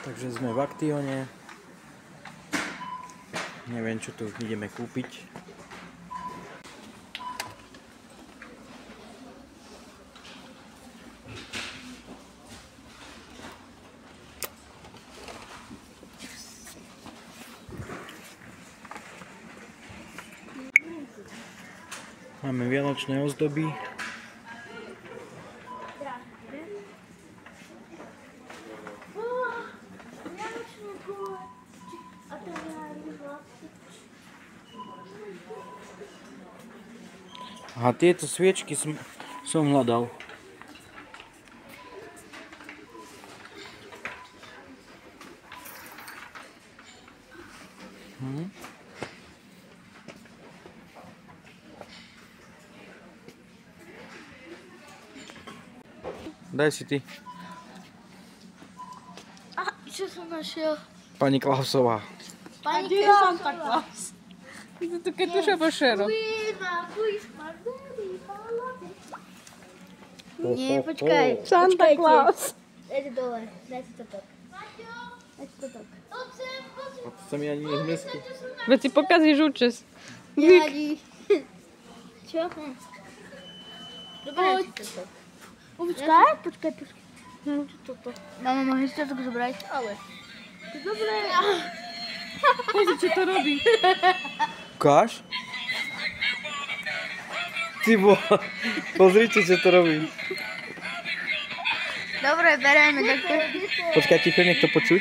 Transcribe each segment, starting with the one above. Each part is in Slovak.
Takže sme v Aktione. Neviem, čo tu ideme kúpiť. Máme vianočné ozdoby. A tieto sviečky som hľadal. Daj si ty. A čo som našiel? Pani Klausová. Pani Santa Claus. Tu ketuša pošero. Nie, počkaj. Santa Claus. Dajte dole, dajte to tak. Dajte to tak. A to sa mi ani nezmestí. Veď si pokazíš účes. Nevadí. Čo? Dobre, dajte to tak. Počkaj. Toto. Mama, môžeš to tak zobrať? Ale. Dobre. Pozri, čo to robí. Ukáž? Ty pozrite, čo to robí. Dobre, bereme takto. Počkaj, ticho, nech to počuť.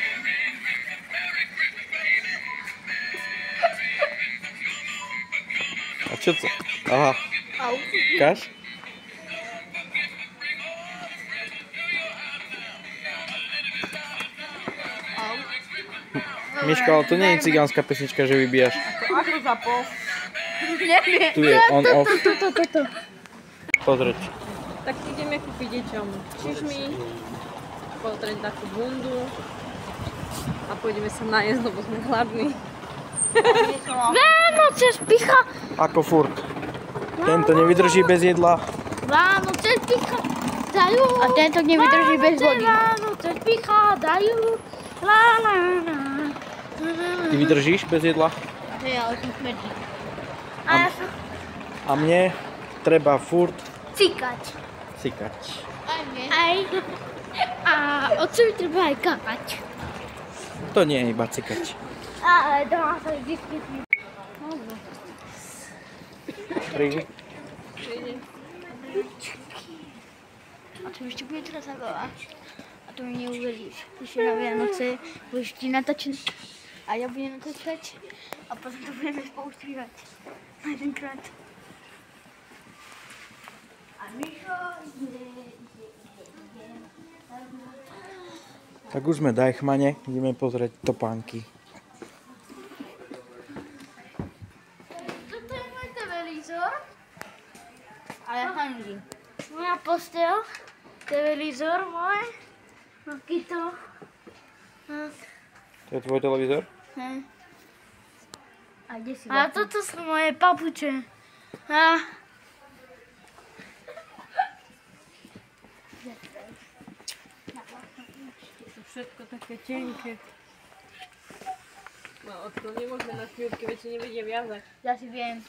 A čo to? Aha. Ukáž? Miško, ale to nie je cigánska pesnička, že vybíjaš. Ako zapol? Neviem. Tu je on off. Toto. Pozrieť. Tak ideme kúpiť deťom čižmy, pozrieť takú bundu a pôjdeme sa najesť, lebo sme hladní. Vánoce spicha. Ako furt. Tento nevydrží bez jedla. Vánoce spicha. Dajú. A tento nevydrží bez vody. Vánoce spicha. Dajú. La. Ty vydržíš bez jedla? Hej, ale som smrdí. A mne treba furt Cikať. cikať. Aj. A otcovi treba aj kapať. To nie je iba cikať. A doma sa vždycky. Prídi. A to ešte bude teraz zabávať. A to mi neuveríš. Ešte na Vianoce budeš ti natočiť. A ja budem natočať. A potom to budeme spolu strihať. Na jedenkrát. A Mišo ide. Tak už sme Deichmanne, ideme pozrieť topánky. Toto je môj televízor. A ja hangím. Moja postel. Televízor môj. Takýto. To je tvoj televízor? Hej. A toto sú moje papuče. A... To všetko také tenké. No, to nemôžeme na chvíľky, veď si nevedie viazať. Ja si viem.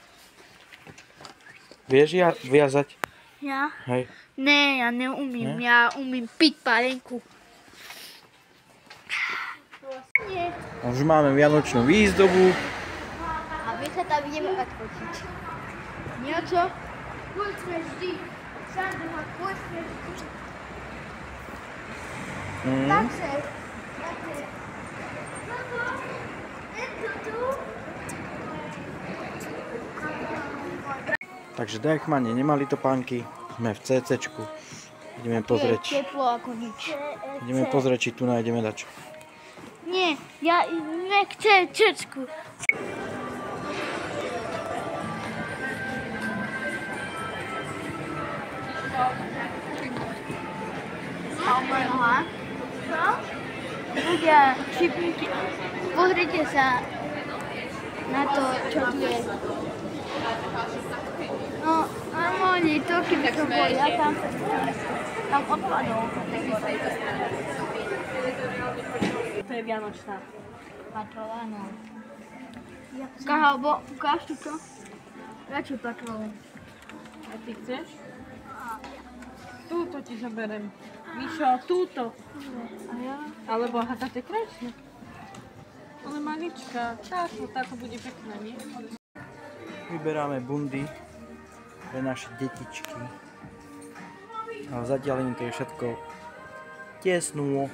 Vieš viazať? Ja? Hej. Ne, ja neumím. Ne? Ja umím piť pálenku. Nie. Už máme vianočnú výzdobu. A my sa tam ideme odfotiť. Nie čo? Poďme vždy. Sandra, poďme vždy. Takže. Takže Deichmanne nemali topánky. Sme v CCčku. Ideme pozrieť. Je teplo ako nič. Ideme pozrieť, či tu nájdeme dačo. Nie, ja nechcem čečku. Ľudia, šipnite, pozrite sa na to, čo tu je. No, normálne, to keby to boli, ja tam odpadol. To je vianočná. Patrova, no. Kahabo, ukáž tu to? Radšej patrovu. A ty chceš? Túto ti zoberiem. Mišo, túto. A ja? Alebo Hata, to je krásne. Ale malička. Táto bude pekná, nie? Vyberáme bundy pre naše detičky. A zatiaľ im to je všetko tesnú.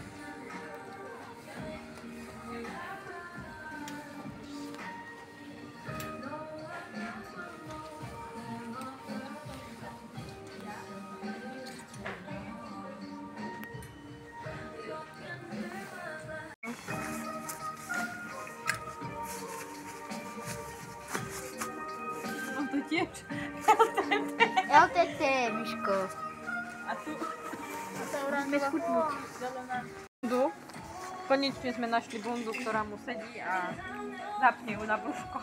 No to tiež. LTT, Miško. A tu? Musíme schutnúť. Bundu. Konečne sme našli bundu, ktorá mu sedí a zapne ju na brúško.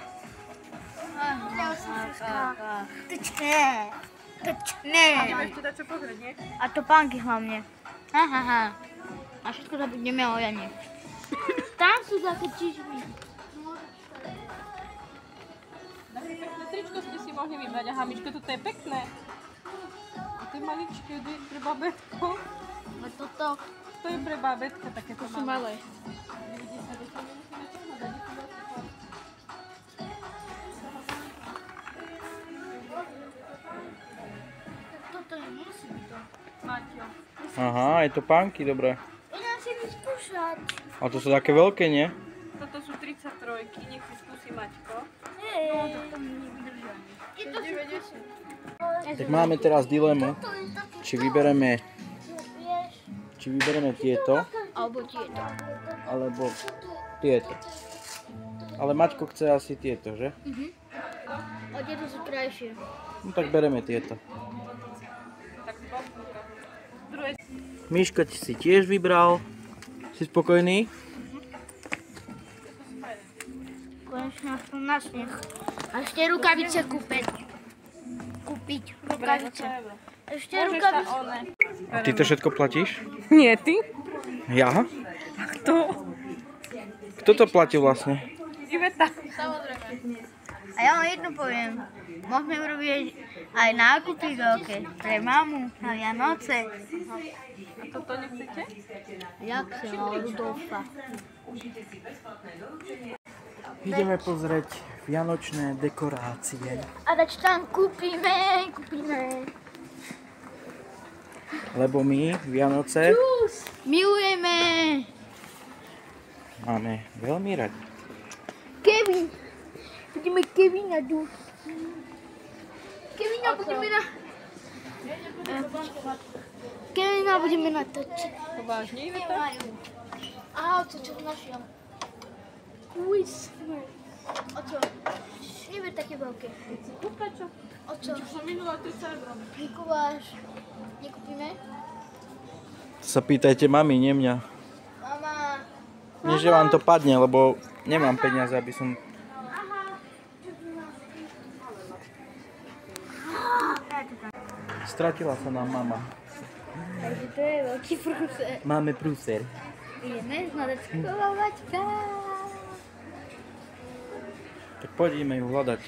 Tečné. Tečné. Ideme ešte dať čo pozrieť, nie? A to pánky hlavne. Hahaha. A všetko zabudneme o Jane. Tam sú také čižmy. Také pekné tričko ste si mohli vybrať. Aha, Miško, toto je pekné. A to je maličké, to je pre babetko. A toto. To je pre babetko, také to sú malé. Toto nemusí byť to. Maťo. Aha, je to pánky, dobre. Idem si vyskúšať. A to sú také veľké, nie? Toto sú 33, nech si skúsi Maťko. Hej. To mi nevydržia. Je to 90. Tak máme teraz dilemu, či vybereme tieto, Alebo tieto. alebo tieto. Ale Maťko chce asi tieto, že? A tieto sú krajšie. No tak bereme tieto. Tak bobka. Druhé. Miška si tiež vybral. Si spokojný? Konečne aspoň na sneh. A ešte rukavice kúpiť. Rukavice. Ešte rukavice. A ty to všetko platíš? Nie, ty? Ja? Kto? Kto to platí vlastne? Iveta. A ja vám jedno poviem. Môžeme urobiť aj nákupy veľké. Pre mamu na Vianoce. A toto nechcete? Jak sa mal Rudolfa. Ideme pozrieť vianočné dekorácie. A dač tam kúpime. Lebo my Vianoce Milujeme. máme veľmi radi. Kevin. Budeme Kevina tu. Kevina budeme natočiť. To vážne, Iveta? Aha, to čo našiel. Quiz. O čo? Nebude také veľké. Kúpať čo? O čo? Čo som minula 30 €. Mikuláš. Nekúpime? Sa pýtajte mami, nie mňa. Mama. Nie, že vám to padne, lebo nemám peniaze, aby som... Stratila sa nám mama. Takže to je veľký prúser. Máme prúser. Ideme hľadať schovávačka. Tak poďme ju hľadať.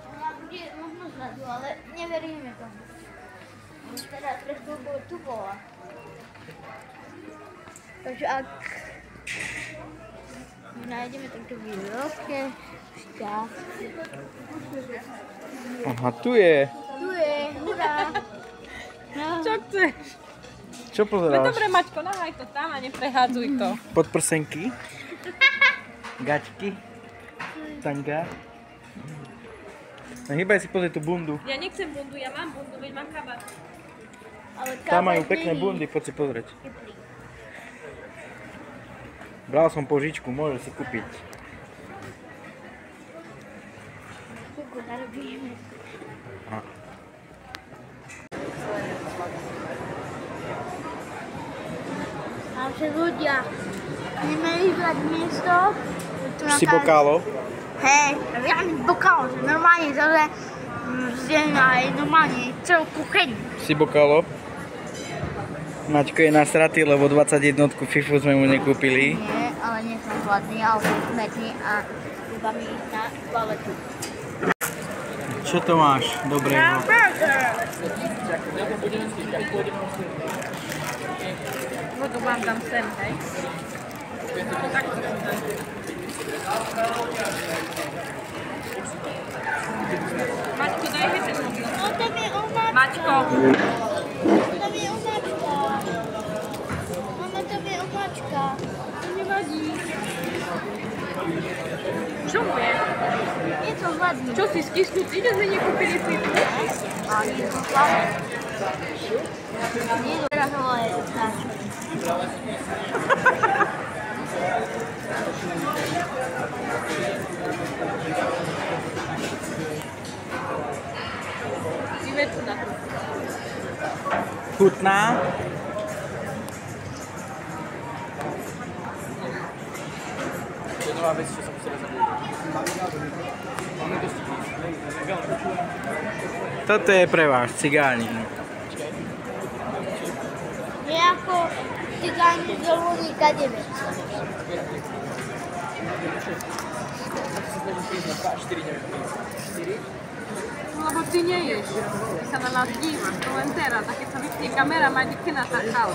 Ona bude možno zradu, ale neveríme tomu. Teda trošku tu bola. Takže ak nájdeme takto veľké šťastie. Aha, tu je. Tu je, hurá. No. Čo chceš? Čo No pozeráš? dobre, Maťko, nahaj to tam a neprehádzuj to. Podprsenky. Gačky. Tanga. No hýbaj si pozrieť tú bundu. Ja nechcem bundu, ja mám bundu, veď mám kabát. Ale Tam majú kabát pekné není. bundy, poď si pozrieť. Bral som požičku, môžeš si kúpiť. Koľko zarobíme? A. Takže ľudia, ideme vybrať miesto. Tu na Si bokálo? Hej, ja mi bokalo, že normálne, že zjem aj normálne celú kuchyň. Si bokalo? Maťko je nasratý, lebo 21 FIFU sme mu nekúpili. Nie, ale nie som hladný, ale som smetný a iba mi ísť na toaletu. Čo to máš dobrého? Vodu vám dám sem, hej? Maťko, daj mi ten mobil. No to mi omáčka. Maťko. To mi omáčka. Mama, to mi omáčka. To nevadí. Čo mu je? Nie som hladný. Čo si skysnutý, že sme nekúpili pivo? A nie som hladný. Nie, teraz ale tak. Vyvečná. Chutná? To je nová vec, čo som chcel zabudnúť. Máme dosť Toto je pre vás, cigáni. Nie ako cigáni z Lulíka 9. No lebo ty neješ. Ty sa na nás dívaš, to len teraz. A keď sa vypne kamera, Maťka natáčala.